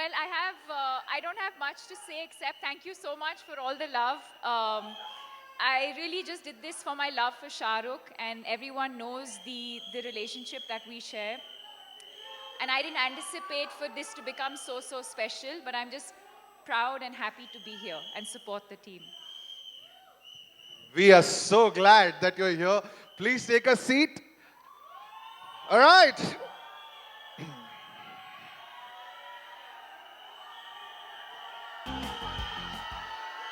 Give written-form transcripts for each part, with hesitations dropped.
Well, I don't have much to say except thank you so much for all the love. I really just did this for my love for Shah Rukh, and everyone knows the relationship that we share. And I didn't anticipate for this to become so special, but I'm just proud and happy to be here and support the team. We are so glad that you're here. Please take a seat. All right.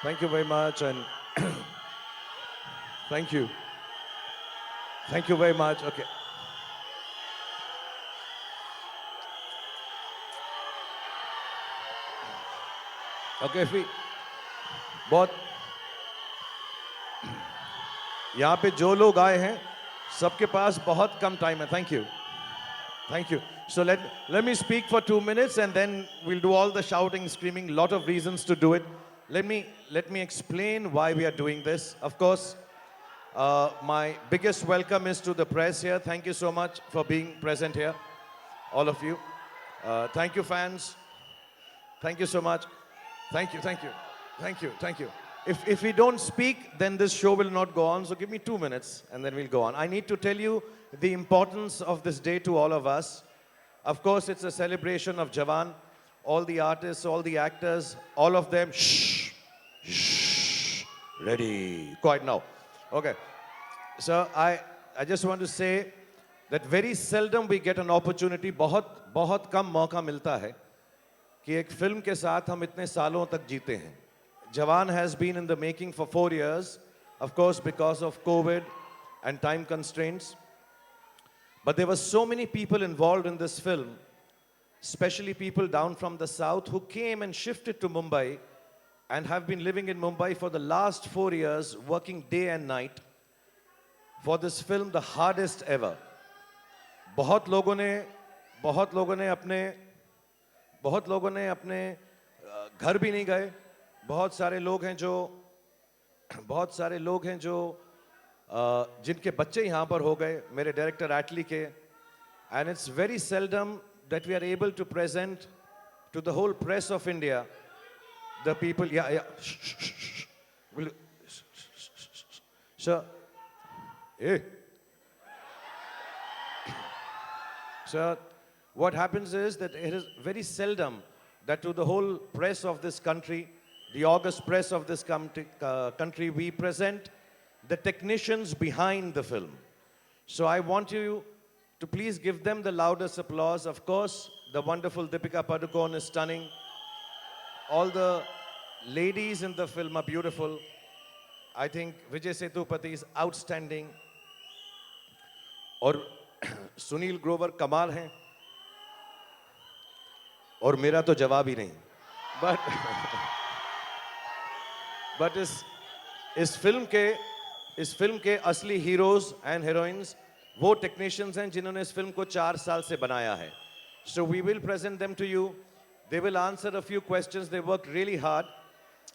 Thank you very much, and thank you. Thank you very much. Okay. Okay, फिर बहुत यहाँ पे जो लोग आए हैं सबके पास बहुत कम टाइम है. Thank you. Thank you. So let me speak for 2 minutes and then we'll do all the shouting, screaming. Lot of reasons to do it. Let me explain why we are doing this. Of course, my biggest welcome is to the press here. Thank you so much for being present here, all of you. Thank you, fans. Thank you so much. Thank you, thank you, thank you, thank you. If we don't speak, then this show will not go on. So give me 2 minutes and then we'll go on. I need to tell you the importance of this day to all of us. Of course, it's a celebration of Jawan. All the artists, all the actors, all of them. Shh, shh, ready. Quiet now. Okay. So I just want to say that very seldom we get an opportunity. बहुत कम मौका मिलता है कि एक film के साथ हम इतने सालों तक जीते हैं. Jawan has been in the making for 4 years, of course because of COVID and time constraints. But there were so many people involved in this film, especially people down from the south who came and shifted to Mumbai and have been living in Mumbai for the last 4 years, working day and night for this film, the hardest ever. बहुत लोगों ने अपने घर भी नहीं गए. बहुत सारे लोग हैं जो जिनके बच्चे यहाँ पर हो गए मेरे डायरेक्टर एटली के. And it's very seldom that we are able to present to the whole press of India the people. Yeah. Will sir, hey. So what happens is that it is very seldom that to the whole press of this country, the august press of this country, we present the technicians behind the film. So I want you to please give them the loudest applause. Of course, the wonderful Deepika Padukone is stunning. All the ladies in the film are beautiful. I think Vijay Sethupathi is outstanding. और सुनील ग्रोवर कमाल हैं. और मेरा तो जवाब ही नहीं. But इस film के असली हीरोज एंड हीरोइंस वो टेक्नीशियंस हैं जिन्होंने इस फिल्म को 4 साल से बनाया है. So we will present them to you. They will answer a few questions. They worked really hard.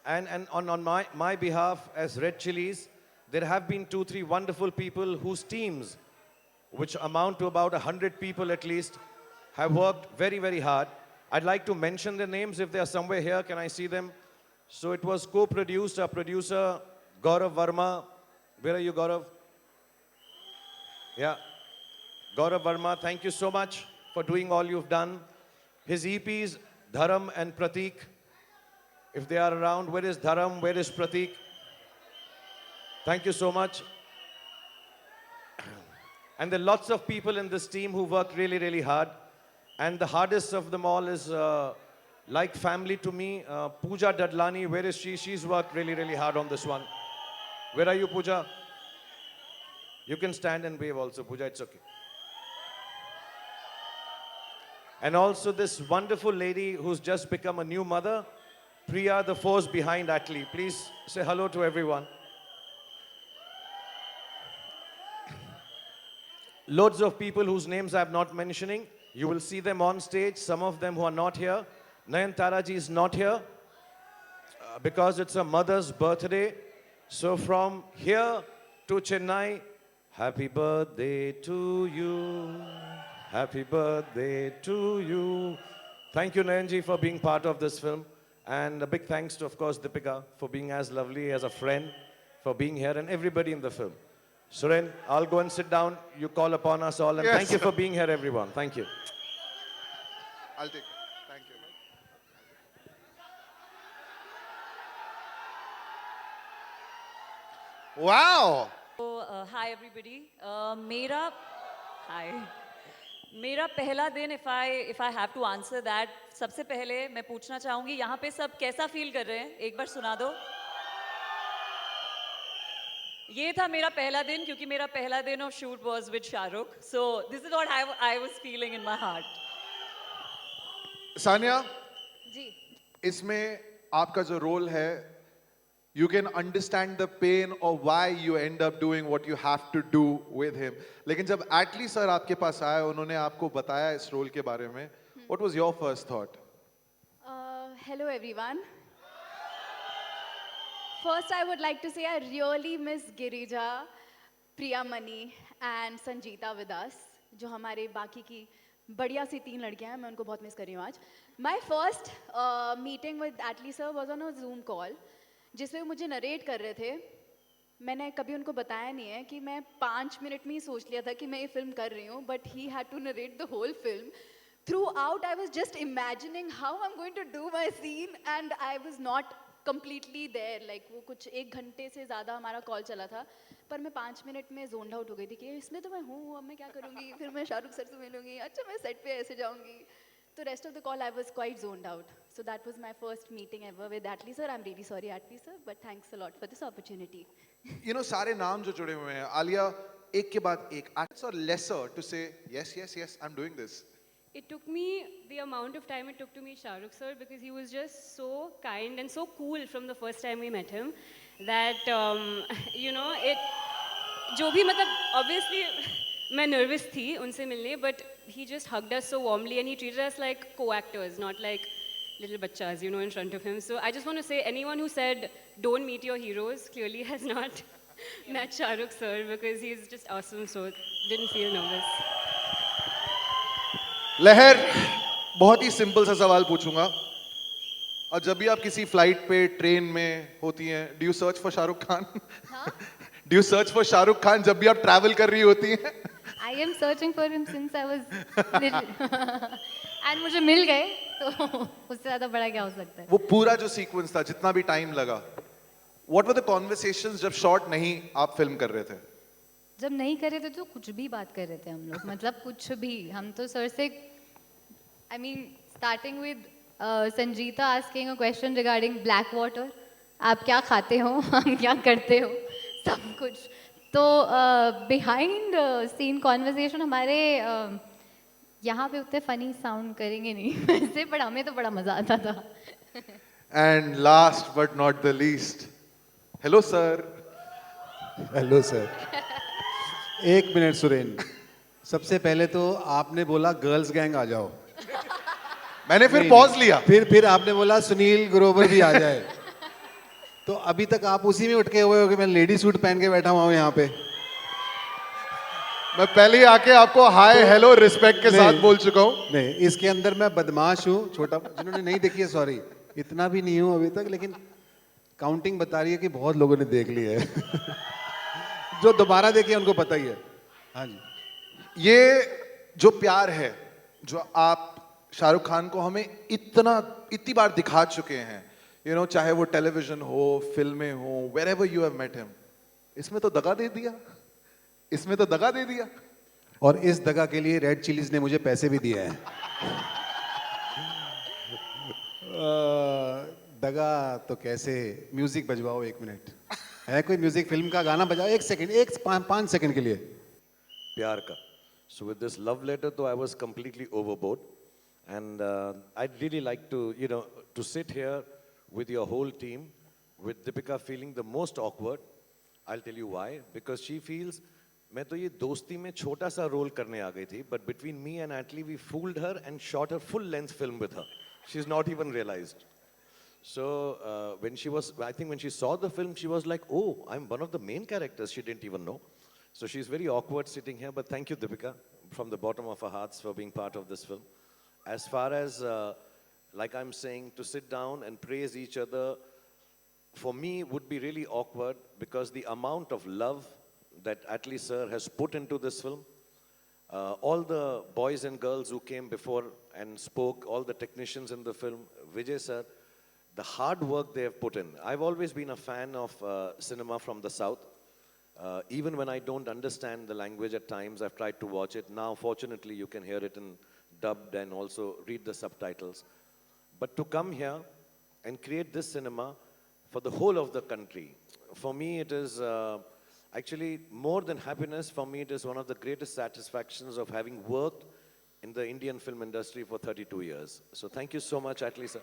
And on my behalf as Red Chilies, there have been 2-3 wonderful people whose teams, which amount to about 100 people at least, have worked very, very hard. I'd like to mention their names if they are somewhere here. Can I see them? So it was co-produced, our producer, Gaurav Verma. Where are you, Gaurav? Yeah. Gaurav Verma, thank you so much for doing all you've done. His EPs, Dharam and Pratik. If they are around, where is Dharam? Where is Pratik? Thank you so much. And there are lots of people in this team who work really, really hard. And the hardest of them all is like family to me, Pooja Dadlani. Where is she? She's worked really, really hard on this one. Where are you, Pooja? You can stand and wave also, Pooja. It's okay. And also this wonderful lady who's just become a new mother, Priya, the force behind Atlee. Please say hello to everyone. Loads of people whose names I'm not mentioning. You will see them on stage. Some of them who are not here. Nayantara ji is not here because it's a mother's birthday. So from here to Chennai, happy birthday to you. Happy birthday to you. Thank you, Nayanji, for being part of this film. And a big thanks to, of course, Deepika for being as lovely as a friend, for being here, and everybody in the film. Suren, I'll go and sit down. You call upon us all, and thank Yes. you for being here, everyone. Thank you. I'll take it. Thank you. Wow. Hi everybody. Hi. मेरा पहला दिन if I have to answer that, सबसे पहले मैं पूछना चाहूँगी यहाँ पे सब कैसा फील कर रहे हैं? एक बार सुना दो. ये था मेरा पहला दिन क्योंकि मेरा पहला दिन of shoot was with Shah Rukh. So this is what I was feeling in my heart. Sania, जी. इसमें आपका जो रोल है, you can understand the pain or why you end up doing what you have to do with him. लेकिन जब एटली sir आपके पास आए, उन्होंने आपको बताया इस रोल के बारे में, what was your first thought? Hello everyone. First, I would like to say I really miss Girija, Priyamani and Sanjeeta with us, जो हमारे बाकी की बढ़िया सी 3 लड़कियां हैं, मैं उनको बहुत मिस कर रही हूँ आज. My first meeting with Atlee sir was on a Zoom call, जिसमें वो मुझे नरेट कर रहे थे. मैंने कभी उनको बताया नहीं है कि मैं 5 मिनट में ही सोच लिया था कि मैं ये फिल्म कर रही हूँ, but he had to narrate the whole film. Throughout, I was just imagining how I'm going to do my scene, and I was not completely there. Like वो कुछ 1 घंटे से ज़्यादा हमारा कॉल चला था, पर मैं 5 मिनट में zoned out हो गई थी कि इसमें तो मैं हूँ, अब मैं क्या करूँगी, फिर मैं शाहरुख सर से मिलूँगी, अच्छा मैं सेट पे ऐसे जाऊँगी. तो rest of the call I was quite zoned out. So that was my first meeting ever with Atlee sir. I'm really sorry Atlee sir, but thanks a lot for this opportunity. You know, सारे नाम जो जुड़े हुए हैं, आलिया एक के बाद एक, acts are lesser to say yes, yes, yes, I'm doing this. It took me the amount of time it took to meet Shah Rukh sir because he was just so kind and so cool from the first time we met him that you know it जो भी मतलब obviously मैं nervous थी उनसे मिलने but he just hugged us so warmly and he treated us like co-actors not like little bachas you know in front of him. So I just want to say anyone who said don't meet your heroes clearly has not met Shah Rukh sir because he's just awesome so didn't feel nervous. लहर, बहुत ही simple सा सवाल पूछूंगा. और जब भी आप किसी फ्लाइट पे, ट्रेन में होती हैं, do you search for Shahrukh Khan? Do you search for Shahrukh Khan जब भी आप ट्रैवल कर रही होती हैं? I am searching for him since I was little. And मुझे मिल गए, तो उससे ज़्यादा बड़ा क्या हो सकता है? वो पूरा जो सीक्वेंस था, जितना भी टाइम लगा, what were the conversations जब शॉट नहीं आप फिल्म कर रहे थे? जब नहीं कर रहे थे तो कुछ भी बात कर रहे थे हम लोग, मतलब कुछ भी. हम तो सर से, I mean, starting with Sanjeeta asking a question regarding black water, आप क्या खाते हो, हम क्या करते हो, सब कुछ. तो behind scene conversation हमारे यहाँ पे उतने funny sound करेंगे नहीं वैसे, पर हमें तो बड़ा मजा आता था. And last but not the least, hello sir. Hello sir. 1 minute Suren. सबसे पहले तो आपने बोला गर्ल्स गैंग आ जाओ, मैंने फिर पॉज लिया. फिर आपने बोला सुनील ग्रोवर भी आ जाए. तो अभी तक आप उसी में उठके हुए हो कि मैं लेडी सूट पहन के बैठा हुआ हूँ यहाँ पे. मैं पहले ही आके आपको हाय हेलो रिस्पेक्ट के साथ बोल चुका हूँ. नहीं, इसके अंदर मैं बदमाश हूँ. छोटा, जिन्होंने नहीं देखी है सॉरी, इतना भी नहीं हूँ अभी तक, लेकिन काउंटिंग बता रही है कि बहुत लोगों ने देख ली है. जो दोबारा देखे उनको पता ही है. हाँ जी. ये जो प्यार है जो आप शाहरुख खान को हमें इतनी बार दिखा चुके हैं, यू नो, चाहे वो टेलीविजन हो, फिल्में हो, wherever you have met him, इसमें तो दगा दे दिया, इसमें तो दगा दे दिया. और इस दगा के लिए रेड चिलीज ने मुझे पैसे भी दिए हैं. दगा तो कैसे. म्यूजिक बजवाओ 1 मिनट. है कोई म्यूजिक, फिल्म का गाना बजाओ 1 सेकंड, 5 सेकंड के लिए. प्यार का. So with this love letter, though, I was completely overboard. And I'd really like to, you know, to sit here with your whole team, with Deepika feeling the most awkward. I'll tell you why. Because she feels, मैं तो ये दोस्ती में छोटा सा role करने आ गई थी, but between me and Atlee, we fooled her and shot a full-length film with her. She's not even realized. So when she was, I think when she saw the film, she was like, oh, I'm one of the main characters. She didn't even know. So she's very awkward sitting here, but thank you, Deepika, from the bottom of our hearts for being part of this film. as far as, like I'm saying, to sit down and praise each other, for me would be really awkward because the amount of love that Atlee sir has put into this film, all the boys and girls who came before and spoke, all the technicians in the film, Vijay sir, the hard work they have put in. I've always been a fan of cinema from the South. Even when I don't understand the language at times, I've tried to watch it. Now, fortunately, you can hear it in dubbed and also read the subtitles. But to come here and create this cinema for the whole of the country, for me it is actually more than happiness. For me, it is one of the greatest satisfactions of having worked in the Indian film industry for 32 years. So thank you so much, Atlee sir.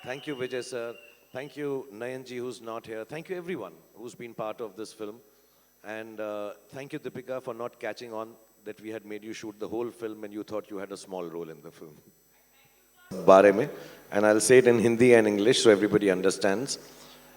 Thank you, Vijay sir. Thank you, Nayanji, who's not here. Thank you, everyone who's been part of this film. And thank you, Deepika, for not catching on that we had made you shoot the whole film and you thought you had a small role in the film. Bare mein, and I'll say it in Hindi and English so everybody understands.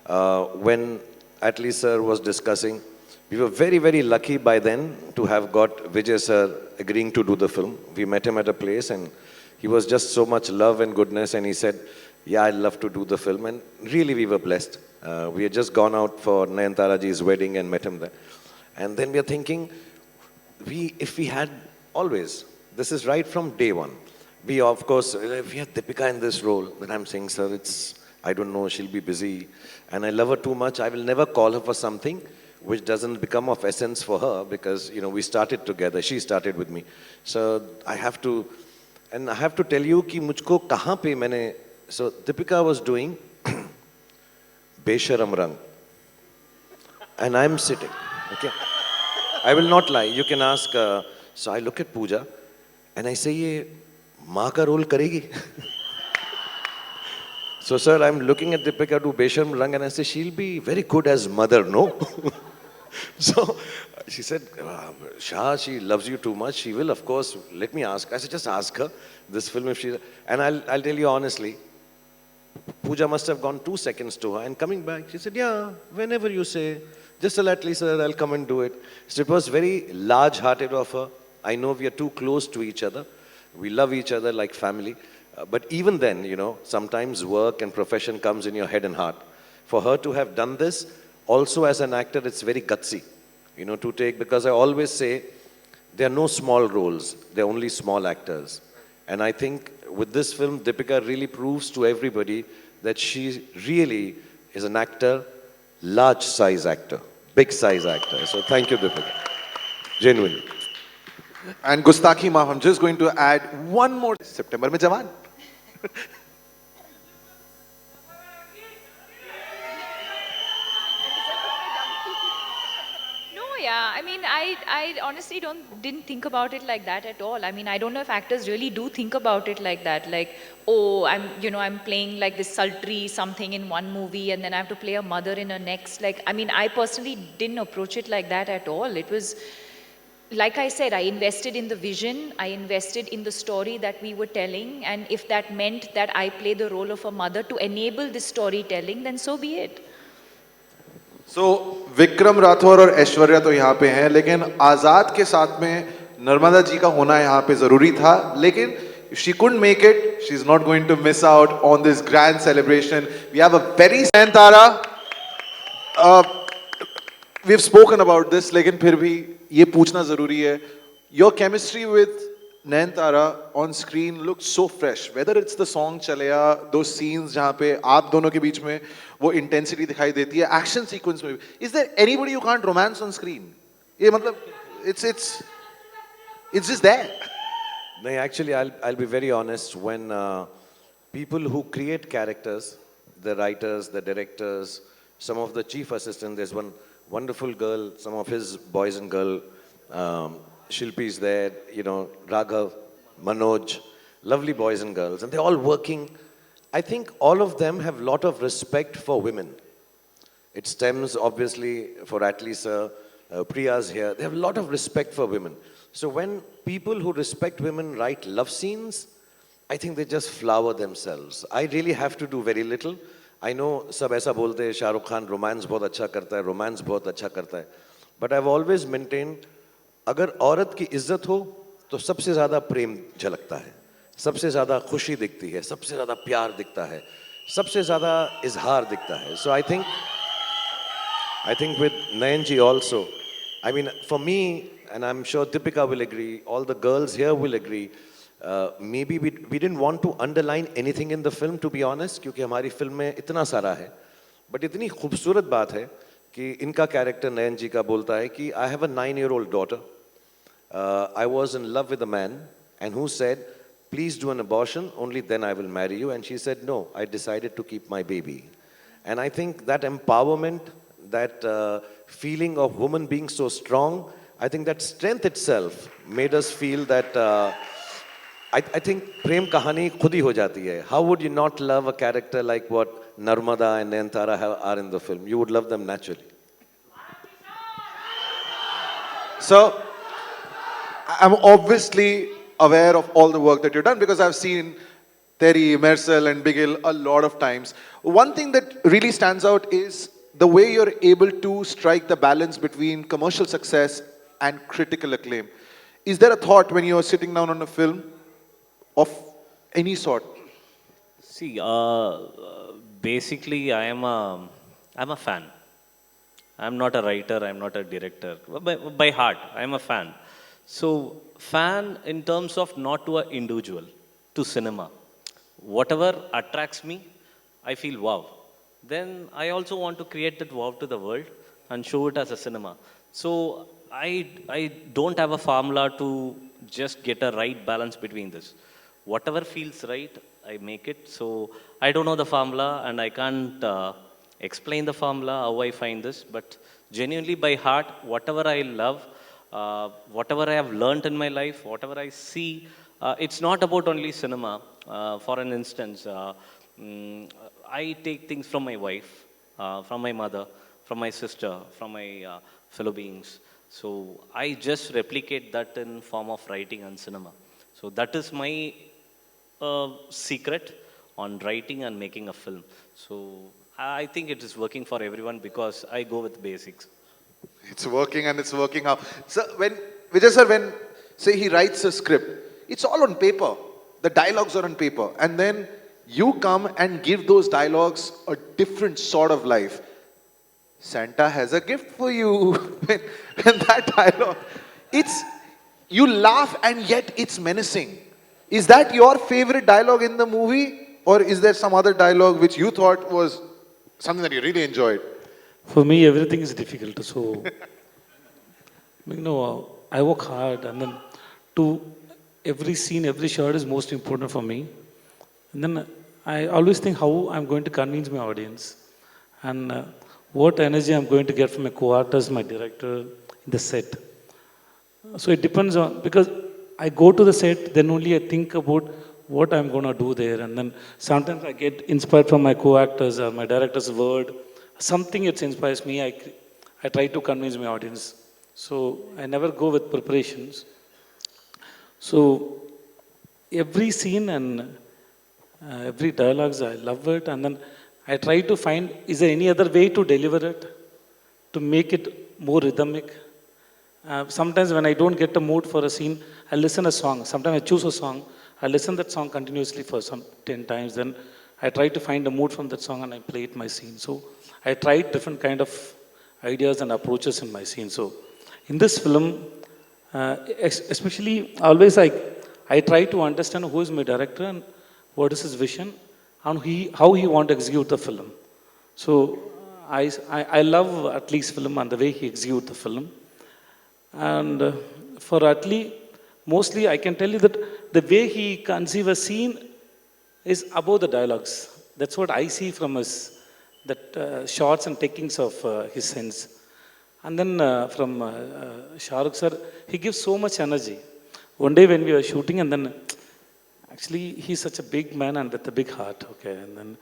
When Atlee sir was discussing, we were very, very lucky by then to have got Vijay sir agreeing to do the film. We met him at a place and he was just so much love and goodness, and he said, yeah, I'd love to do the film. And really, we were blessed. We had just gone out for Nayantara ji's wedding and met him there. And then we are thinking, if we had always, this is right from day one. We, of course, if we had Deepika in this role, then I'm saying, sir, I don't know, she'll be busy. And I love her too much. I will never call her for something which doesn't become of essence for her because, we started together. She started with me. So I have to tell you कि मुझको कहाँ पे मैंने, so Deepika was doing Besharam Rang. And I'm sitting, okay? I will not lie. You can ask, so I look at Pooja and I say, ये माँ का role करेगी? So sir, I'm looking at Deepika do Besharam Rang and I say, she'll be very good as mother, no? So she said, Shah, she loves you too much. She will, of course, let me ask. I said, just ask her this film if she, and I'll tell you honestly, Pooja must have gone 2 seconds to her and coming back, she said, yeah, whenever you say, just tell Atlee sir, I'll come and do it. So it was very large-hearted of her. I know we are too close to each other. We love each other like family. But even then, sometimes work and profession comes in your head and heart. For her to have done this, also as an actor, it's very gutsy, to take, because I always say, there are no small roles, there are only small actors. And I think with this film, Deepika really proves to everybody that she really is an actor, large size actor, big size actor. So thank you, Deepika. Genuinely. And Gustaki Maaf, I'm just going to add one more. September mein Jawan. No, yeah. I mean, I honestly didn't think about it like that at all. I mean, I don't know if actors really do think about it like that. Like, oh, I'm playing like this sultry something in one movie and then I have to play a mother in a next. Like, I mean, I personally didn't approach it like that at all. It was, like I said, I invested in the vision, I invested in the story that we were telling, and if that meant that I play the role of a mother to enable this storytelling, then so be it. So, Vikram Rathore और ऐश्वर्या तो यहाँ पे हैं, लेकिन आजाद के साथ में नर्मदा जी का होना यहाँ पे जरूरी था, लेकिन if she couldn't make it, she's not going to miss out on this grand celebration. We have a very Nayantara. We've spoken about this, लेकिन फिर भी ये पूछना जरूरी है. Your chemistry with Nayantara on screen looks so fresh. Whether it's the song चलेया, those scenes जहाँ पे आप दोनों के बीच में वो intensity दिखाई देती है, action sequence में भी. Is there anybody you can't romance on screen? ये मतलब it's just there. No, actually, I'll be very honest. When people who create characters, the writers, the directors, some of the chief assistants, there's one wonderful girl, some of his boys and girl, Shilpi's there, Raghav, Manoj, lovely boys and girls, and they're all working. I think all of them have a lot of respect for women. It stems, obviously, for Atlee sir, Priya's here. They have a lot of respect for women. So when people who respect women write love scenes, I think they just flower themselves. I really have to do very little. I know सब ऐसा बोलते हैं Shahrukh Khan romance बहुत अच्छा करता है, romance बहुत अच्छा करता है. But I've always maintained, अगर औरत की इज्जत हो, तो सबसे ज़्यादा प्रेम झलकता है. सबसे ज़्यादा खुशी दिखती है, सबसे ज़्यादा प्यार दिखता है, सबसे ज़्यादा इजहार दिखता है. So I think with Nayanji also, I mean, for me, and I'm sure Deepika will agree, all the girls here will agree, maybe we didn't want to underline anything in the film, to be honest, क्योंकि हमारी film में इतना सारा है. But इतनी खूबसूरत बात है कि इनका कैरेक्टर नयन जी का बोलता है कि I have a 9-year-old daughter. I was in love with a man and who said, please do an abortion, only then I will marry you. And she said, no, I decided to keep my baby. And I think that empowerment, that feeling of woman being so strong, I think that strength itself made us feel that I think prem kahani khud hi ho jati hai. How would you not love a character like what Narmada and Nayantara are in the film? You would love them naturally. So, I'm obviously aware of all the work that you've done because I've seen Terry, Marcel, and Bigil a lot of times. One thing that really stands out is the way you're able to strike the balance between commercial success and critical acclaim. Is there a thought when you're sitting down on a film of any sort? See, basically, I'm a fan. I'm not a writer, I'm not a director. By heart, I'm a fan. So, fan in terms of not to an individual, to cinema. Whatever attracts me, I feel wow. Then I also want to create that wow to the world and show it as a cinema. So, I don't have a formula to just get a right balance between this. Whatever feels right, I make it. So, I don't know the formula and I can't explain the formula, how I find this, but genuinely by heart, whatever I love, whatever I have learned in my life, whatever I see, it's not about only cinema. For an instance, I take things from my wife, from my mother, from my sister, from my fellow beings. So I just replicate that in form of writing and cinema. So that is my secret on writing and making a film. So I think it is working for everyone because I go with basics. It's working and it's working out. So when Vijay sir, when say he writes a script, it's all on paper. The dialogues are on paper, and then you come and give those dialogues a different sort of life. Santa has a gift for you. when that dialogue, it's you laugh and yet it's menacing. Is that your favorite dialogue in the movie, or is there some other dialogue which you thought was something that you really enjoyed? For me, everything is difficult. So, I work hard, and then to every scene, every shot is most important for me. And then I always think how I'm going to convince my audience, and what energy I'm going to get from my co-artist, my director, in the set. So it depends on, because I go to the set, then only I think about what I'm going to do there, and then sometimes I get inspired from my co-actors or my director's word. Something it inspires me, I try to convince my audience. So I never go with preparations. So every scene and every dialogues, I love it, and then I try to find, is there any other way to deliver it, to make it more rhythmic? Sometimes when I don't get a mood for a scene, I listen a song. Sometimes I choose a song, I listen that song continuously for some 10 times, then I try to find a mood from that song and I play it my scene. So I tried different kind of ideas and approaches in my scene. So in this film, especially always I try to understand who is my director and what is his vision and how he want to execute the film. So I love Atlee's film and the way he execute the film. And for Atlee, mostly I can tell you that the way he conceive a scene is above the dialogues. That's what I see from his shots and takings of his scenes. And then from Shah Rukh sir, he gives so much energy. One day when we were shooting, and then actually he's such a big man and with a big heart. Okay, and then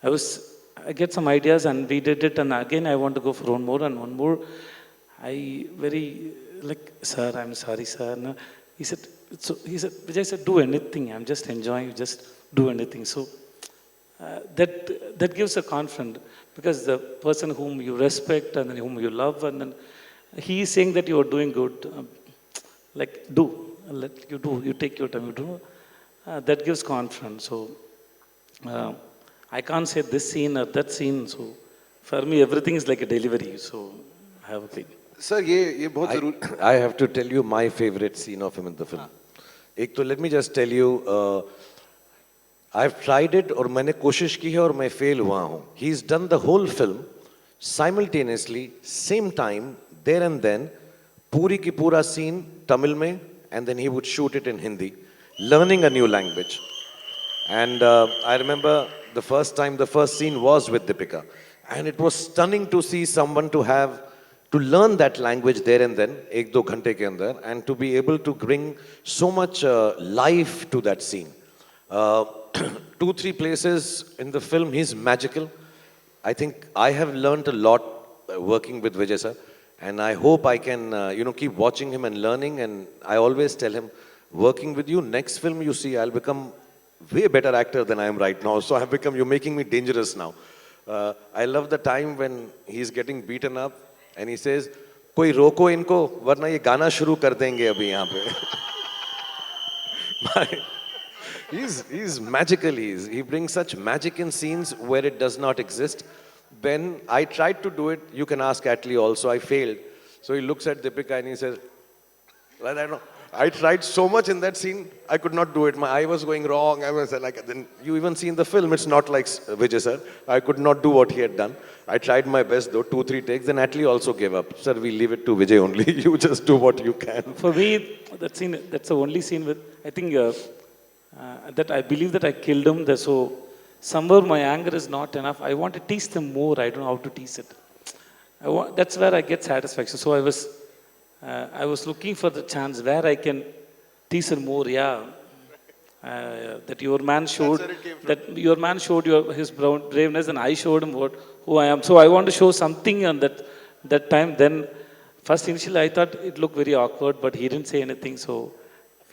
I get some ideas and we did it, and again I want to go for one more and one more. I very like, sir, I'm sorry, sir. No. He said, Vijay said, do anything. I'm just enjoying. Just do anything. So that gives a confidence, because the person whom you respect and then whom you love, and then he is saying that you are doing good. Like, let you do. You take your time. You do. that gives confidence. So uh, I can't say this scene or that scene. So for me, everything is like a delivery. So I have a thing. Sir ये बहुत जरूरी I have to tell you my favorite scene of him in the film. एक तो let me just tell you, I've tried it और मैंने कोशिश की है और मैं fail हुआ हूँ. He's done the whole film simultaneously, same time, there and then, पूरी की पूरा scene Tamil में, and then he would shoot it in Hindi, learning a new language. And I remember the first time, the first scene was with Deepika. And it was stunning to see someone to learn that language there and then, ek do ghante ke andar, and to be able to bring so much life to that scene. Two, three places in the film, he's magical. I think I have learned a lot working with Vijay sir. And I hope I can, keep watching him and learning. And I always tell him, working with you, next film you see, I'll become way better actor than I am right now. So you're making me dangerous now. I love the time when he's getting beaten up and he says, "Koi roko inko, warna ye gana shuru kar denge abhi yahan pe." He's magical. He brings such magic in scenes where it does not exist. When I tried to do it, you can ask Atlee also, I failed. So he looks at Deepika and he says, "I don't know. I tried so much in that scene, I could not do it. My eye was going wrong. I was like, then you even see in the film, it's not like Vijay sir. I could not do what he had done. I tried my best though, 2, 3 takes. Then Atlee also gave up. Sir, we leave it to Vijay only. You just do what you can." For me, that scene, that's the only scene with, I think, that I believe that I killed him. So somewhere my anger is not enough. I want to tease them more. I don't know how to tease it. That's where I get satisfaction. So I was looking for the chance where I can tease her more. Yeah, that your man showed his braveness, and I showed him who I am. So I want to show something on that time. Then first initially I thought it looked very awkward, but he didn't say anything. So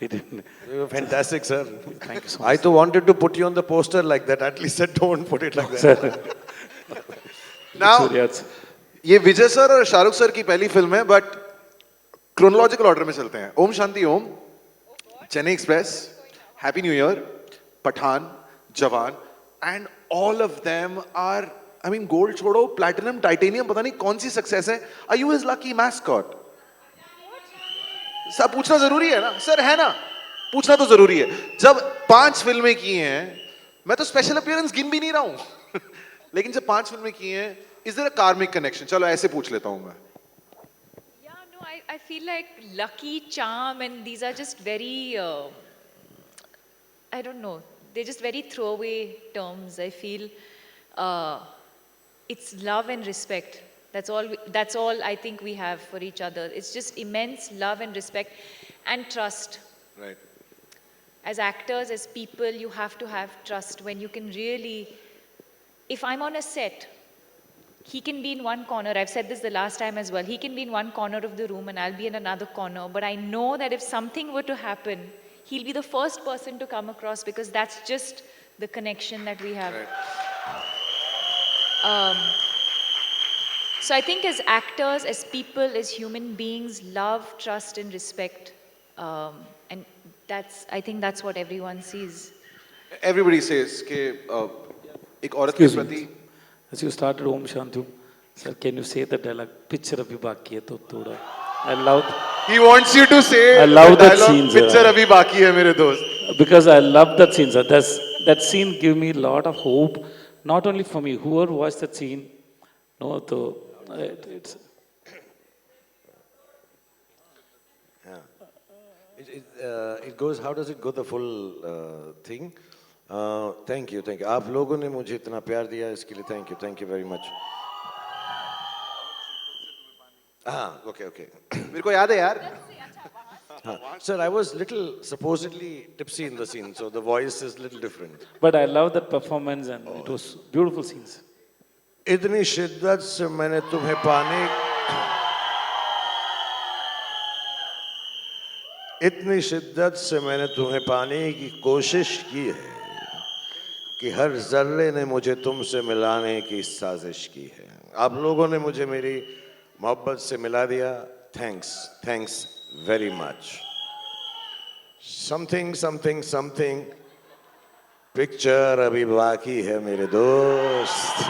we didn't. You were fantastic, sir. Thank you so much. I too wanted to put you on the poster like that. Atlee said, "Don't put it like that." Now, Yes. ये विजय sir और Shahrukh sir की पहली film है, but chronological order में चलते हैं. Om Shanti Om, Chennai express, happy new year, Pathaan, Jawan, and all of them are, I mean, gold छोड़ो, platinum, titanium, पता नहीं कौन सी सक्सेस है. Are you his lucky mascot? सब पूछना जरूरी है ना सर, है ना? पूछना तो जरूरी है. जब 5 फिल्में की हैं, मैं तो स्पेशल अपीयरेंस गिन भी नहीं रहा हूं लेकिन जब 5 फिल्में की हैं, is there a karmic connection? चलो ऐसे पूछ लेता हूं मैं. Yeah, no, I feel like lucky, charm, and these are just very, I don't know, they're just very throwaway terms. I feel it's love and respect. That's all I think we have for each other. It's just immense love and respect and trust. Right. As actors, as people, you have to have trust when you can really, if I'm on a set, he can be in one corner. I've said this the last time as well. He can be in one corner of the room and I'll be in another corner. But I know that if something were to happen, he'll be the first person to come across because that's just the connection that we have. Right. So I think as actors, as people, as human beings, love, trust, and respect. And I think that's what everyone sees. Everybody says कि एक औरत के Excuse me. प्रति. As you started Om Shanti, sir, can you say the dialogue? Picture abhi baki hai to thoda. I love. He wants you to say. I love the that dialogue, scene, sir. Picture abhi baki hai mere dost. Because I love that scene, sir. That scene gave me a lot of hope, not only for me. Whoever watched that scene, no, to it's. It goes, how does it go, the full thing? Thank you. आप लोगों ने मुझे इतना प्यार दिया इसके लिए thank you very much. Okay. मेरे को याद है यार. Sir, I was supposedly tipsy in the scene, so the voice is little different. But I love that performance and it was beautiful scenes. इतनी शिद्दत से मैंने तुम्हें पाने इतनी शिद्दत से मैंने तुम्हें पाने की कोशिश की है कि हर जर्रे ने मुझे तुमसे मिलाने की साजिश की है. आप लोगों ने मुझे मेरी मोहब्बत से मिला दिया. Thanks very much. Something picture अभी बाकी है मेरे दोस्त.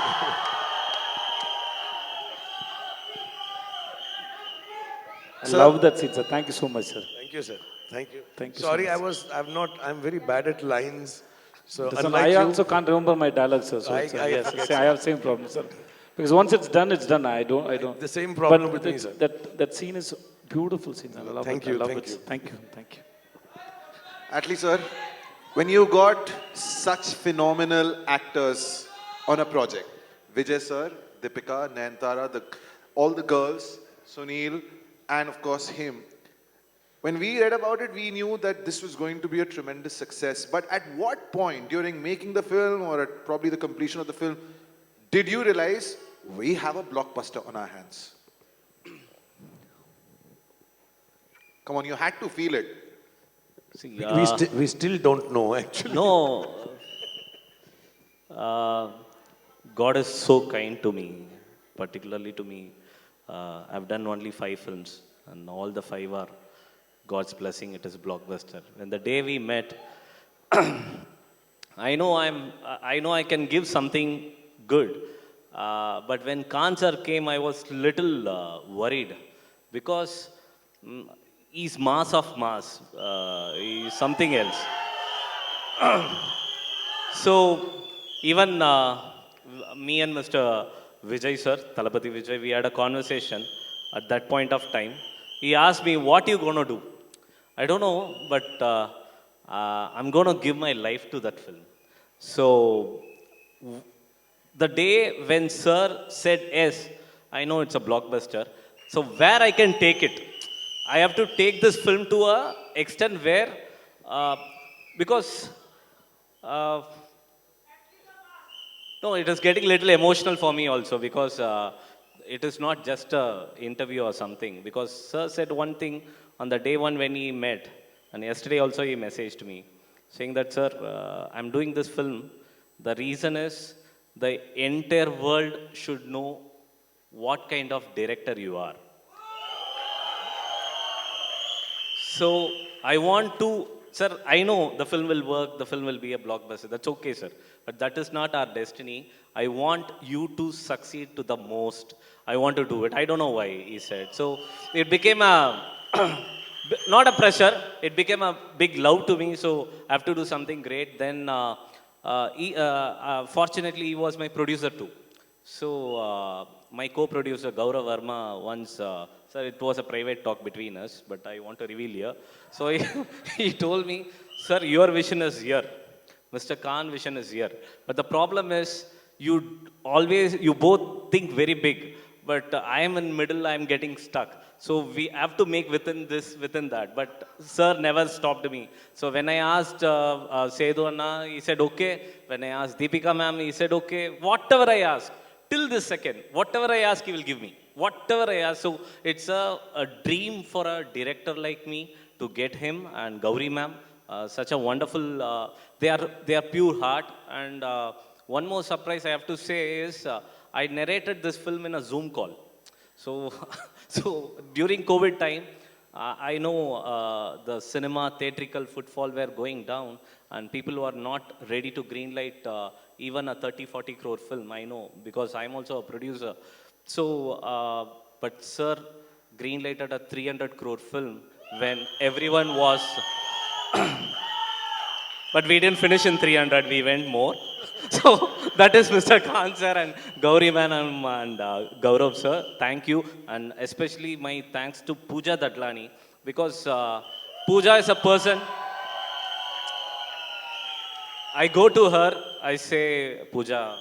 I Sir, love that scene, sir. Thank you so much, sir. Thank you, sir. Thank you. Thank you so Sorry, much. I'm very bad at lines. So Listen, unlike I you, also can't remember my dialogue, sir. So it's, yes, forget, I sir. have same problem, sir. Because once it's done, it's done. I don't. The same problem But with me, sir. that scene is beautiful scene. I love Thank it. you, I love thank it. you. Thank you. Thank you. Atlee sir, when you got such phenomenal actors on a project, Vijay sir, Deepika, Nayantara, all the girls, Sunil, and of course him. When we read about it, we knew that this was going to be a tremendous success. But at what point during making the film or at probably the completion of the film, did you realize we have a blockbuster on our hands? Come on, you had to feel it. See, We still don't know actually. no, God is so kind to me, particularly to me. I've done only 5 films, and all the 5 are God's blessing. It is blockbuster. When the day we met, I know I can give something good. But when cancer came, I was little worried because mm, he's mass of mass. He's something else. So even me and Mr. Vijay sir, Talapati Vijay, we had a conversation at that point of time. He asked me, "What you gonna do?" I don't know, but I'm gonna give my life to that film. So the day when Sir said yes, I know it's a blockbuster. So where I can take it, I have to take this film to a extent where, uh, because uh, no, it is getting little emotional for me also because it is not just a interview or something. Because Sir said one thing on the day one when he met, and yesterday also he messaged me saying that, Sir, I'm doing this film. The reason is the entire world should know what kind of director you are. So I want to, sir, I know the film will work, the film will be a blockbuster. That's okay, sir. But that is not our destiny. I want you to succeed to the most. I want to do it. I don't know why, he said. So it became a, not a pressure, it became a big love to me. So I have to do something great. Then, fortunately, he was my producer too. So, my co-producer Gaurav Verma once, sir, it was a private talk between us, but I want to reveal here. So he told me, sir, your vision is here. Mr. Khan vision is here. But the problem is, you both think very big, but I am in middle, I am getting stuck. So we have to make within that. But sir never stopped me. So when I asked Sedu Anna, he said okay. When I asked Deepika ma'am, he said okay. Whatever I asked, till this second, whatever I ask, he will give me. Whatever I ask. So it's a dream for a director like me to get him and Gauri ma'am. Such a wonderful, they are pure heart. And one more surprise I have to say is I narrated this film in a Zoom call. So, so during COVID time, I know the cinema theatrical footfall were going down, and people were not ready to greenlight even a 30-40 crore film. I know because I'm also a producer. So, but sir greenlighted a 300 crore film when everyone was. But we didn't finish in 300, we went more. So that is Mr. Khan sir and Gauri Manam and Gaurav sir. Thank you. And especially my thanks to Pooja Datlani because Pooja is a person, I go to her, I say, Pooja,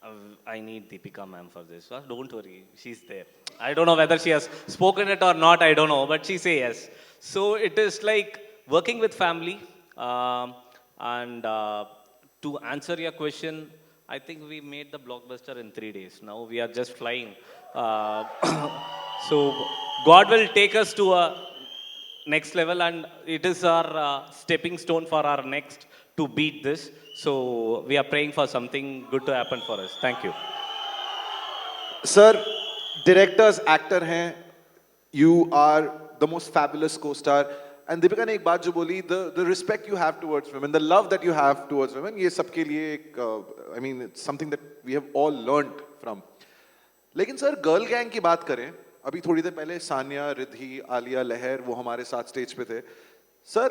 uh, I need Deepika ma'am for this. Don't worry, she's there. I don't know whether she has spoken it or not, I don't know, but she say yes. So it is like working with family. And to answer your question, I think we made the blockbuster in 3 days. Now we are just flying. Uh, so God will take us to a next level, and it is our stepping stone for our next to beat this. So we are praying for something good to happen for us. Thank you. Sir, directors, actor hain. You are the most fabulous co-star. And Deepika ने एक बात जो बोली, the respect you have towards women, the love that you have towards women, ये सबके लिए एक, I mean, it's something that we have all learned from. लेकिन सर गर्ल गैंग की बात करें, अभी थोड़ी देर पहले सानिया, रिद्धि, आलिया, लहर वो हमारे साथ स्टेज पे थे. सर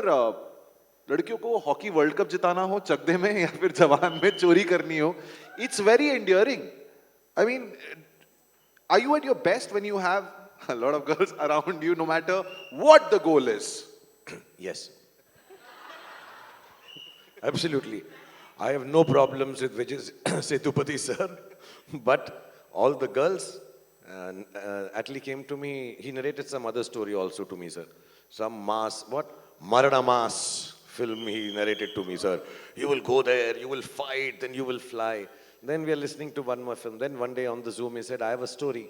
लड़कियों को हॉकी वर्ल्ड कप जिताना हो चकदे में या फिर जवान में चोरी करनी हो, it's very endearing. I mean, are you at your best when you have a lot of girls around you, no matter what the goal is? Yes. Absolutely. I have no problems with Vijay Sethupathi sir, but all the girls actually came to me. He narrated some other story also to me, sir. Some mass, what? Marana Mass film he narrated to me, sir. You will go there, you will fight, then you will fly. Then we are listening to one more film. Then one day on the Zoom he said, I have a story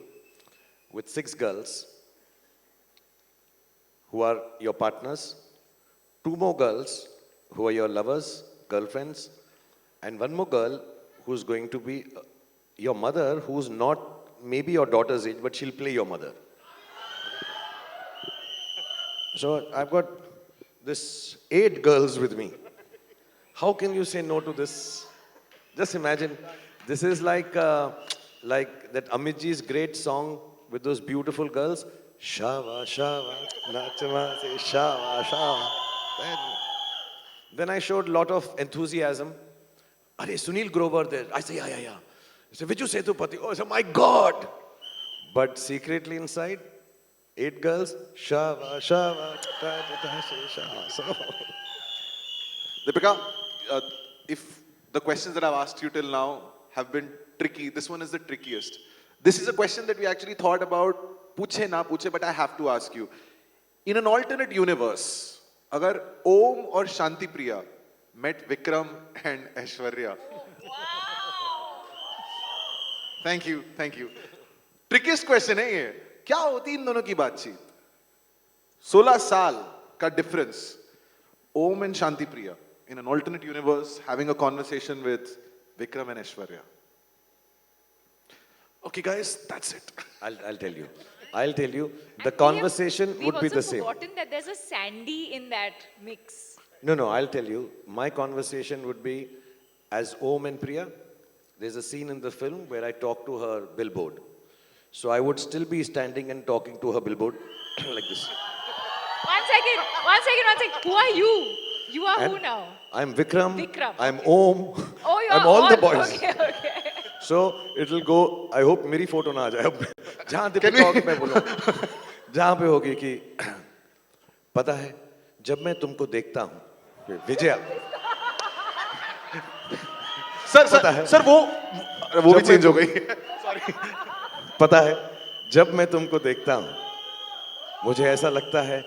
with 6 girls who are your partners, 2 more girls who are your lovers, girlfriends, and 1 more girl who's going to be your mother, who's not maybe your daughter's age, but she'll play your mother. So I've got this 8 girls with me. How can you say no to this? Just imagine, this is like that Amitji's great song with those beautiful girls. Shava, shava, nachama, say shava, shava. Then I showed a lot of enthusiasm. Are Sunil Grover there? I say, yeah. I say, Vijay Sethupathi. Oh, I say, my God. But secretly inside, 8 girls, shava, shava, shava. So, Deepika, if the questions that I've asked you till now have been tricky, this one is the trickiest. This is a question that we actually thought about, पूछे ना पूछे, but I have to ask you. In an alternate universe, अगर ओम और Shanti Priya met Vikram and Aishwarya. Thank you. Trickiest question है ये. क्या होती इन दोनों की बातचीत? 16 साल का difference. Om and Shanti Priya in an alternate universe having a conversation with Vikram and Aishwarya. Okay, guys, that's it. I'll tell you. The conversation would be the same. We've also forgotten that there's a Sandy in that mix. No, I'll tell you. My conversation would be as Om and Priya. There's a scene in the film where I talk to her billboard. So I would still be standing and talking to her billboard like this. One second. Who are you? You are who now? I'm Vikram. Vikram. I'm Om. Oh, you're I'm all the boys. Okay. So it'll go. I hope मेरी photo ना आ जाए. जहाँ दीपिका होगी मैं बोलूँ. जहाँ पे होगी कि पता है जब मैं तुमको देखता हूँ विजया. सर वो भी चेंज हो गई. Sorry. पता है जब मैं तुमको देखता हूँ मुझे ऐसा लगता है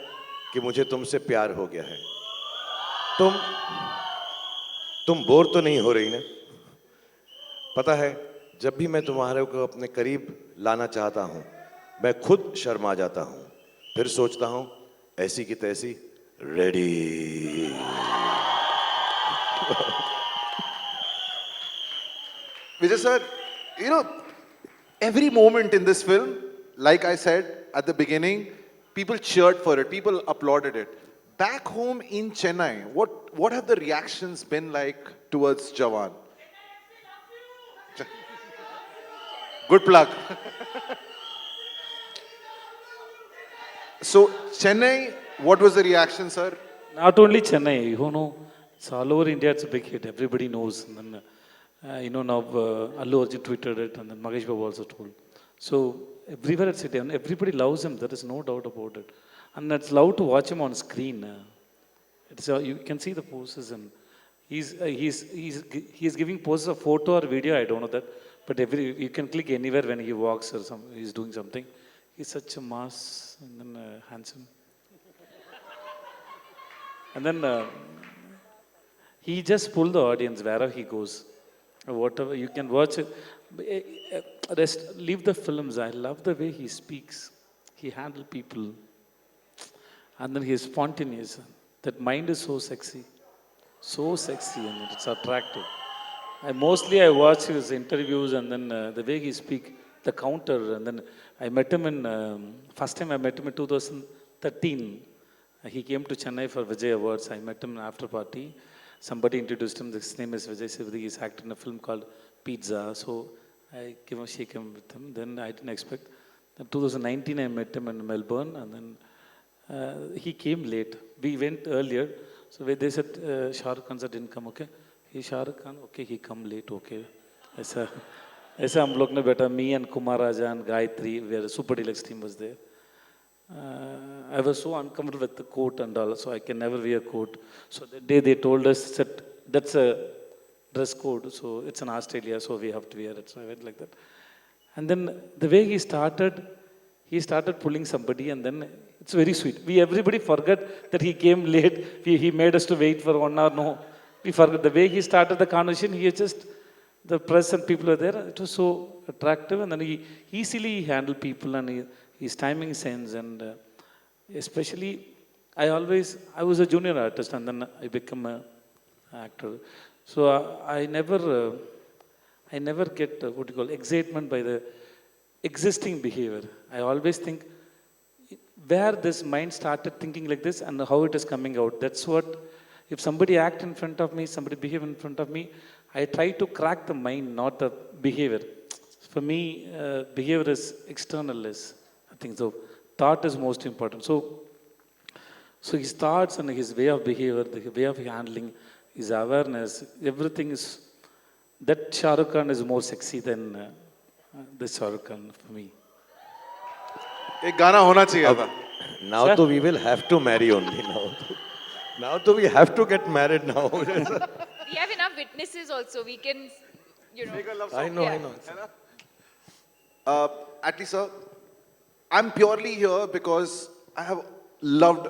कि मुझे तुमसे प्यार हो गया है. तुम बोर तो नहीं हो रही ना? पता है जब भी मैं तुम्हारे को अपने करीब लाना चाहता हूँ मैं खुद शर्मा जाता हूँ. फिर सोचता हूँ ऐसी की तैसी ready. Vijay sir, you know, every moment in this film, like I said at the beginning, people cheered for it, people applauded it. Back home in Chennai, what have the reactions been like towards Jawan? Good plug. So Chennai, what was the reaction, sir? Not only Chennai, it's all over India. It's a big hit. Everybody knows. And then, now Allu Arjun tweeted it, and then Mahesh Babu also told. So everywhere it's and everybody loves him. There is no doubt about it. And it's loud to watch him on screen. You can see the poses, and he's giving poses of photo or video. I don't know that, but you can click anywhere when he walks or he's doing something. He's such a mass and then handsome. And then he just pulled the audience wherever he goes. Whatever you can watch it. Leave the films. I love the way he speaks. He handles people. And then he is spontaneous. That mind is so sexy. So sexy and it's attractive. I watch his interviews and then the way he speaks, the counter. And then I met him first time I met him in 2013. He came to Chennai for Vijay Awards. I met him in an after party. Somebody introduced him. His name is Vijay Sivri. He's acted in a film called Pizza. So I came and shake him with him. Then I didn't expect. Then 2019, I met him in Melbourne, and then he came late. We went earlier. So they said Shah Rukh Khan sir didn't come. Okay, he Shah Rukh Khan. Okay, he come late. Okay, ऐसा ऐसा हम लोग ने बैठा. Me and Kumar Raja and Gayatri, where the Super Deluxe team was there. I was so uncomfortable with the coat and all, so I can never wear a coat. So the day they told us that that's a dress code, so it's in Australia, so we have to wear it. So I went like that. And then the way he started pulling somebody, and then it's very sweet. Everybody forgot that he came late. He made us to wait for 1 hour. No, we forgot the way he started the conversation. He just the press and people were there. It was so attractive, and then he easily handled people, and his timing sense, and especially I was a junior artist, and then I become a actor. So I never get what you call excitement by the existing behavior. I always think where this mind started thinking like this and how it is coming out. That's what, if somebody act in front of me, somebody behave in front of me, I try to crack the mind, not the behavior. For me, behavior is external. I think so. Thought is most important. So his thoughts and his way of behavior, the way of handling, his awareness, everything is, that Shah Rukh Khan is more sexy than this Shah Rukh Khan for me. एक गाना होना चाहिए था. Now Sir? to we will have to marry only now. Now to we have to get married now. We have enough witnesses also. We can, I know, Yeah. I know. Atlee sir, I'm purely here because I have loved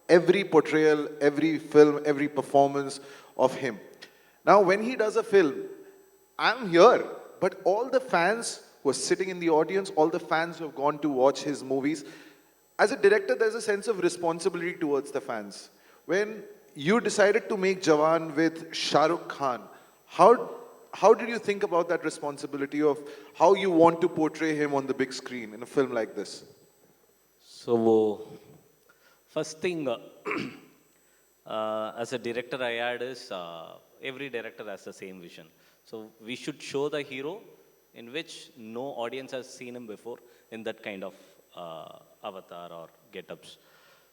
every portrayal, every film, every performance of him. Now, when he does a film, I'm here, but all the fans who are sitting in the audience, all the fans who have gone to watch his movies, as a director, there's a sense of responsibility towards the fans. When you decided to make Jawan with Shah Rukh Khan, how did you think about that responsibility of how you want to portray him on the big screen in a film like this? So, first thing, as a director, I had is every director has the same vision. So, we should show the hero in which no audience has seen him before in that kind of avatar or get-ups.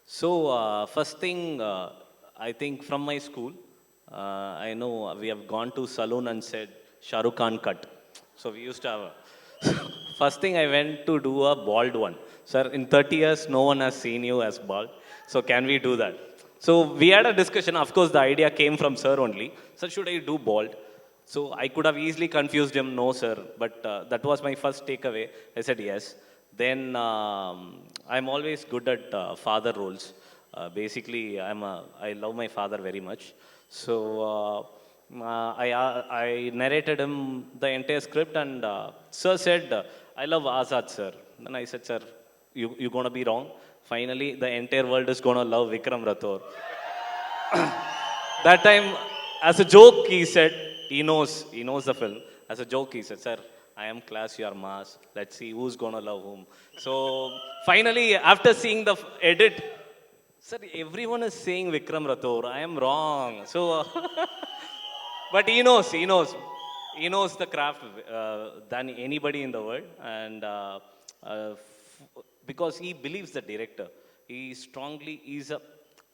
So, first thing, I think from my school, I know we have gone to saloon and said, Shah Rukh Khan cut. So, we used to have a... First thing, I went to do a bald one. Sir, in 30 years, no one has seen you as bald. So, can we do that? So, we had a discussion. Of course, the idea came from sir only. Sir, should I do bald? So, I could have easily confused him, no, sir. But that was my first takeaway. I said yes. Then, I'm always good at father roles. Basically, I love my father very much. So, I narrated him the entire script, and sir said, I love Azad, sir. Then I said, sir, you're going to be wrong. Finally, the entire world is going to love Vikram Rathore. That time, as a joke, he said, he knows the film. As a joke, he said, sir, I am class, you are mass. Let's see who's going to love whom. So, finally, after seeing the edit, sir, everyone is saying Vikram Rathore. I am wrong. So, but he knows the craft than anybody in the world, and because he believes the director,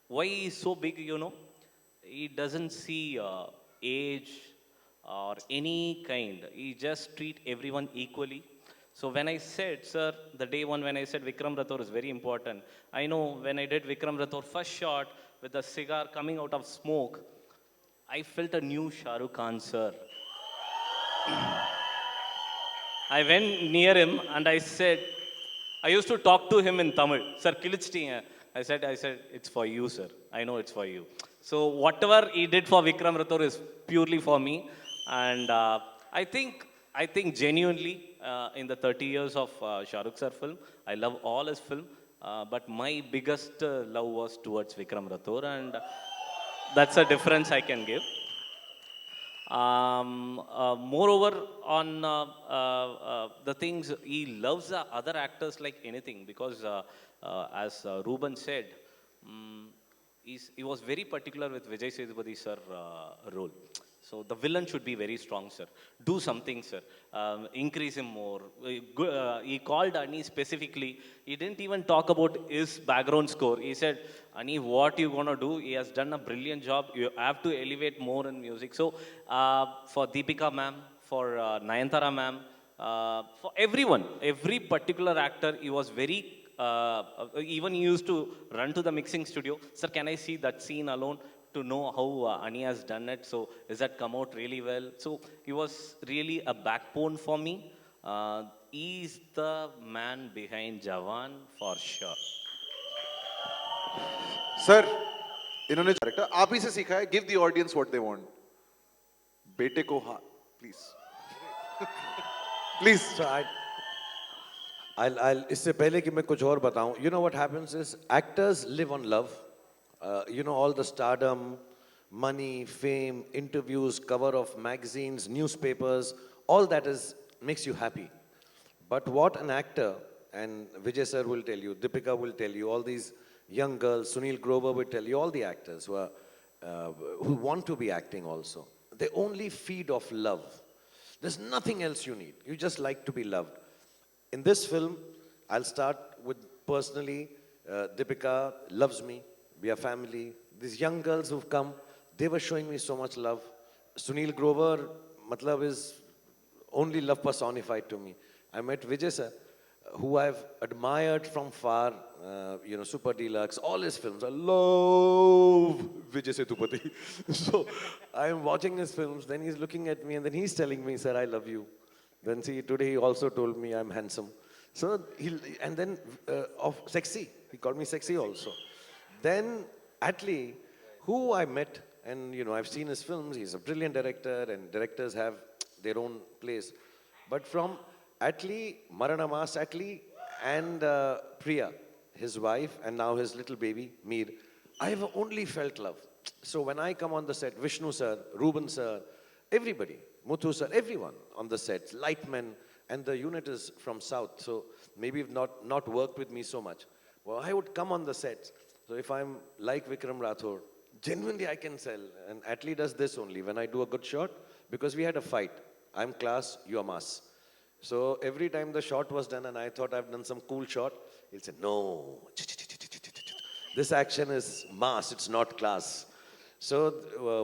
why he is so big, he doesn't see age or any kind. He just treat everyone equally. So when I said, sir, the day one when I said Vikram Rathore is very important, I know when I did Vikram Rathore first shot with the cigar coming out of smoke, I felt a new Shah Rukh Khan, sir. I went near him and I said, I used to talk to him in Tamil. Sir, kilichtinga. I said, it's for you, sir. I know it's for you. So whatever he did for Vikram Rathore is purely for me. And I think genuinely, in the 30 years of Shah Rukh sir film, I love all his film. But my biggest love was towards Vikram Rathore, and that's a difference I can give. Moreover, on the things, he loves the other actors like anything, because as Ruben said, mm, he was very particular with Vijay Sethupathi sir role. So the villain should be very strong, sir. Do something, sir. Increase him more. He called Ani specifically. He didn't even talk about his background score. He said, Ani, what you gonna do? He has done a brilliant job. You have to elevate more in music. So for Deepika ma'am, for Nayantara ma'am, for everyone, every particular actor, he was very even he used to run to the mixing studio. Sir, can I see that scene alone to know how Ani has done it? So, is that come out really well? So, he was really a backbone for me. He's the man behind Jawan for sure. Sir इन्होंने character आप ही से सीखा है. Give the audience what they want. बेटे को हाँ please please. So I'll इससे पहले कि मैं कुछ और बताऊं, you know what happens is actors live on love. You know, all the stardom, money, fame, interviews, cover of magazines, newspapers, all that is makes you happy. But what an actor, and Vijay sir will tell you, Deepika will tell you, all these young girls, Sunil Grover will tell you, all the actors who want to be acting also, they only feed off love. There's nothing else you need. You just like to be loved. In this film, I'll start with personally, Deepika loves me. We are family. These young girls who've come, they were showing me so much love. Sunil Grover, matlab, is only love personified to me. I met Vijay sir, who I've admired from far, you know, Super Deluxe, all his films. I love Vijay Sethupathi. So I'm watching his films, then he's looking at me and then he's telling me, sir, I love you. Then see, today he also told me I'm handsome. So and then of sexy, he called me sexy also. Then Atlee, who I met, and you know, I've seen his films, he's a brilliant director and directors have their own place. But from Atlee, Maranamas Atlee and Priya, his wife, and now his little baby, Mir, I've only felt love. So when I come on the set, Vishnu sir, Ruben sir, everybody, Muthu sir, everyone on the sets, Lightmen, and the unit is from South, so maybe you've not worked with me so much. Well, I would come on the sets. So if I'm like Vikram Rathore, genuinely I can sell. And Atlee does this only. When I do a good shot, because we had a fight. I'm class, you're mass. So every time the shot was done and I thought I've done some cool shot, he'll say, no, this action is mass, it's not class. So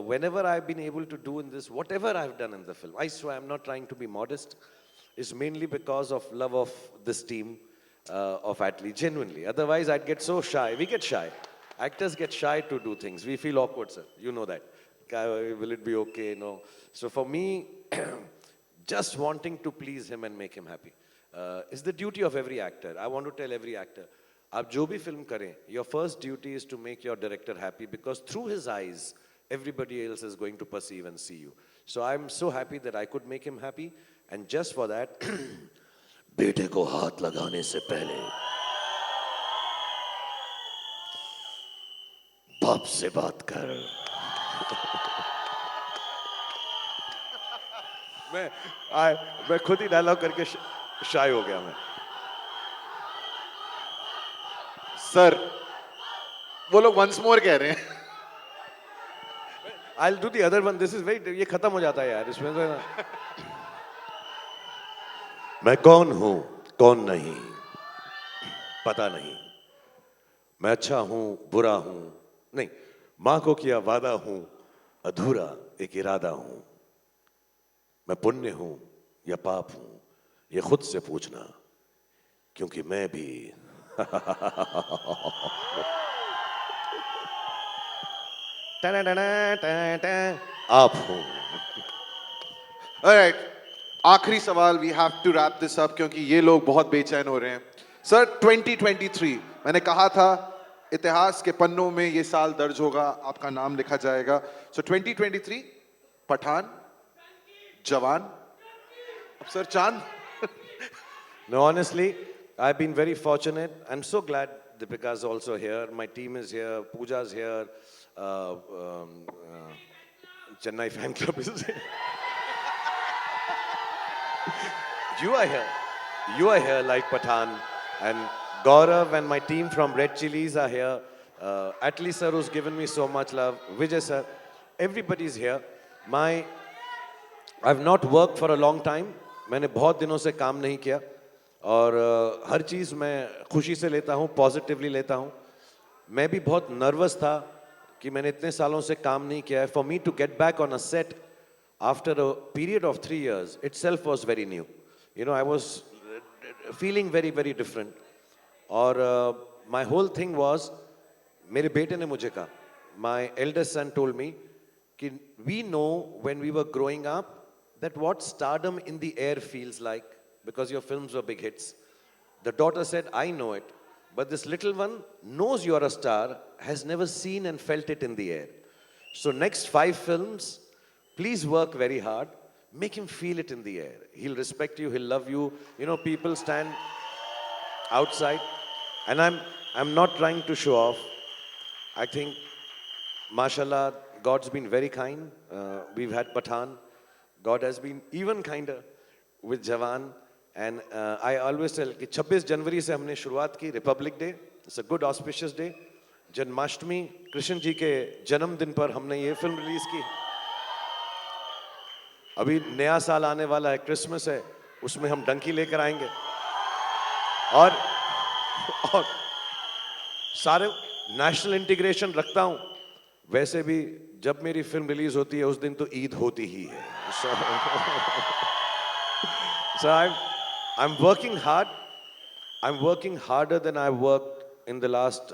whenever I've been able to do in this, whatever I've done in the film, I swear I'm not trying to be modest, it's mainly because of love of this team of Atlee, genuinely. Otherwise, I'd get so shy. We get shy. Actors get shy to do things. We feel awkward, sir. You know that. Will it be okay? No. So for me, just wanting to please him and make him happy is the duty of every actor. I want to tell every actor, आप जो भी film करें, your first duty is to make your director happy because through his eyes, everybody else is going to perceive and see you. So I'm so happy that I could make him happy, and just for that, बेटे को हाथ लगाने से पहले बाप से बात कर. मैं खुद ही डायलॉग करके शाय हो गया मैं. सर वो लोग once more कह रहे हैं. I'll do the other one. This is very, ये खत्म हो जाता है यार इसमें तो. मैं कौन हूं कौन नहीं पता नहीं. मैं अच्छा हूं बुरा हूं नहीं. मां को किया वादा हूं अधूरा एक इरादा हूं. मैं पुण्य हूं या पाप हूं ये खुद से पूछना क्योंकि मैं भी आप हूं. Alright, आखिरी सवाल. We have to wrap this up क्योंकि ये लोग बहुत बेचैन हो रहे हैं. सर 2023 मैंने कहा था इतिहास के पन्नों में ये साल दर्ज होगा, आपका नाम लिखा जाएगा. So 2023 पठान, जवान, अब सर चांद. No, honestly, I've been very fortunate. I'm so glad Deepika's also here. My team is here. Pooja's here. Chennai fan club is here. You are here. You are here like Pathan. And Gaurav and my team from Red Chilies are here. Atlee sir, who's given me so much love. Vijay sir, everybody's here. My, I've not worked for a long time. मैंने बहुत दिनों से काम नहीं किया और हर चीज़ मैं खुशी से लेता हूँ, पॉजिटिवली लेता हूँ. मैं भी बहुत नर्वस था कि मैंने इतने सालों से काम नहीं किया है. For me to get back on a set after a period of 3 years itself was very new. You know, I was feeling very, very different. और my whole thing was, मेरे बेटे ने मुझे कहा, my eldest son told me कि we know when we were growing up that what stardom in the air feels like because your films were big hits. The daughter said, I know it, but this little one knows you're a star, has never seen and felt it in the air. So next 5 films, please work very hard, make him feel it in the air. He'll respect you, he'll love you. You know, people stand outside, and I'm not trying to show off. I think, mashallah, God's been very kind. We've had Pathan. God has been even kinder with Jawan. And I always tell कि 26 जनवरी से हमने शुरुआत की, Republic Day. It's a good auspicious day. Janmashtami, Krishna ji के जन्मदिन पर हमने ये फिल्म रिलीज की. अभी नया साल आने वाला है, क्रिसमस है, उसमें हम डंकी लेकर आएंगे. और सारे नेशनल इंटीग्रेशन रखता हूं. वैसे भी जब मेरी फिल्म रिलीज होती है उस दिन तो ईद होती ही है. So I'm working hard. I'm working harder than I've worked in the last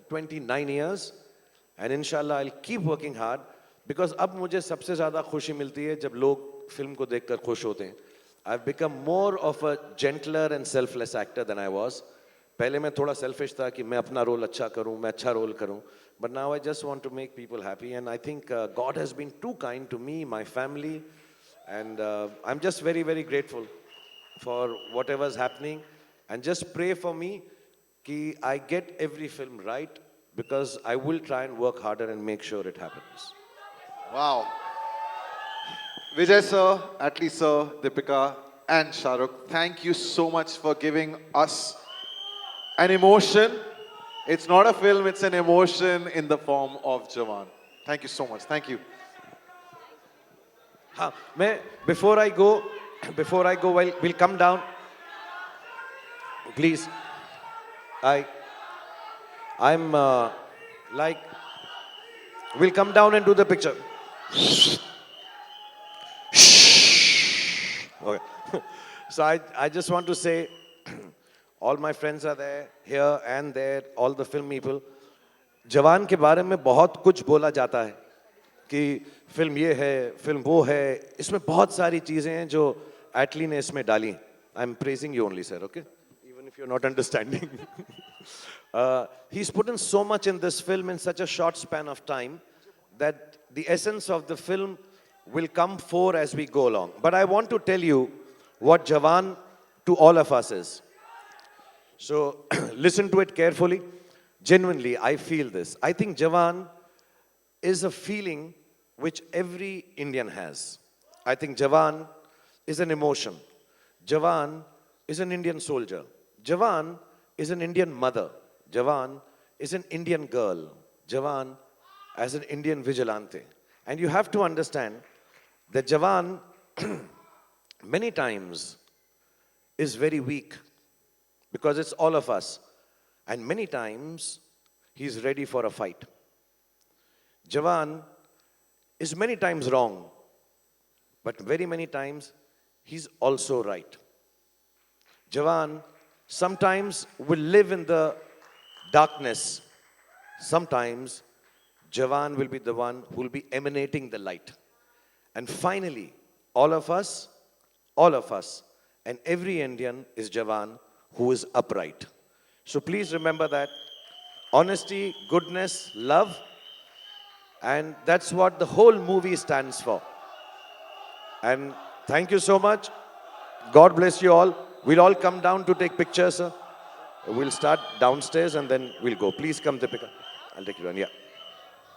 29 years. And inshallah I'll keep working hard because अब मुझे सबसे ज़्यादा खुशी मिलती है जब लोग फिल्म को देखकर खुश होते हैं. I've become more of a gentler and selfless actor than I was. पहले मैं थोड़ा selfish था कि मैं अपना रोल अच्छा करूं, मैं अच्छा रोल करूं. But now I just want to make people happy, and I think God has been too kind to me, my family, and I'm just very, very grateful for whatever's happening. And just pray for me that I get every film right, because I will try and work harder and make sure it happens. Wow. Vijay sir, Atlee sir, Deepika and Shah Rukh, thank you so much for giving us an emotion. It's not a film, it's an emotion in the form of Jawan. Thank you so much. Thank you. हाँ, मैं before I go, we'll come down. Please, I'm like, we'll come down and do the picture. Okay. So I just want to say, all my friends are there, here and there, all the film people. जवान के बारे में बहुत कुछ बोला जाता है कि फिल्म ये है, फिल्म वो है. इसमें बहुत सारी चीजें हैं जो एटली ने इसमें डाली. I'm praising you only, sir, okay? Even if you're not understanding. He's put in so much in this film in such a short span of time that the essence of the film will come forth as we go along. But I want to tell you what Jawan to all of us is. So listen to it carefully. Genuinely, I feel this. I think Jawan is a feeling which every Indian has. I think Jawan is an emotion. Jawan is an Indian soldier. Jawan is an Indian mother. Jawan is an Indian girl. Jawan as an Indian vigilante. And you have to understand that Jawan many times is very weak because it's all of us. And many times he's ready for a fight. Jawan is many times wrong, but very many times he's also right. Jawan sometimes will live in the darkness. Sometimes Jawan will be the one who will be emanating the light. And finally, all of us, and every Indian is Jawan who is upright. So please remember that. Honesty, goodness, love, and that's what the whole movie stands for. And thank you so much. God bless you all. We'll all come down to take pictures, sir. We'll start downstairs and then we'll go. Please come, Deepika. I'll take you down, yeah.